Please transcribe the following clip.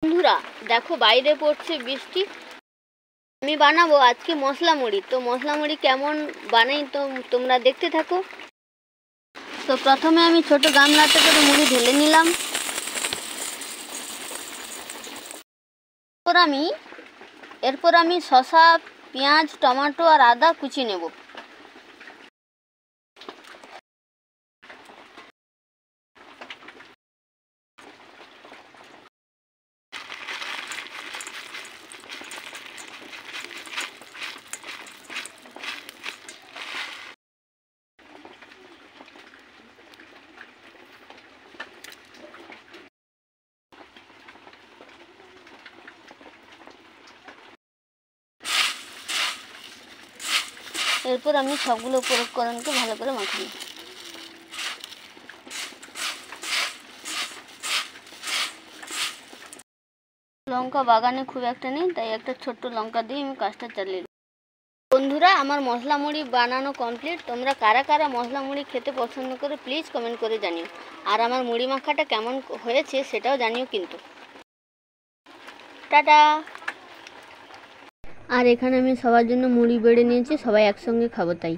বন্ধুরা দেখো বাইরে পড়ছে বৃষ্টি। আমি বানাবো আজকে মশলা মুড়ি। তো মশলা মুড়ি কেমন বানাই তো তোমরা দেখতে থাকো। তো প্রথমে আমি ছোট গামলাতে করে মুড়ি ঢেলে নিলাম। এরপর আমি শসা, পেঁয়াজ, টমেটো আর আদা কুচি নেব। এরপর আমি সবগুলো উপকরণকে ভালো করে মাখিয়ে নিই। লঙ্কা বাগানে খুব একটা নেই, তাই একটা ছোট্ট লঙ্কা দিয়ে আমি কাজটা চালিয়ে দিই। বন্ধুরা আমার মশলা মুড়ি বানানো কমপ্লিট। তোমরা কারা কারা মশলা মুড়ি খেতে পছন্দ করে প্লিজ কমেন্ট করে জানিও। আর আমার মুড়ি মাখাটা কেমন হয়েছে সেটাও জানিও কিন্তু। টাটা। আর এখানে আমি সবার জন্য মুড়ি বেড়ে নিয়েছি, সবাই একসঙ্গে খাবো তাই।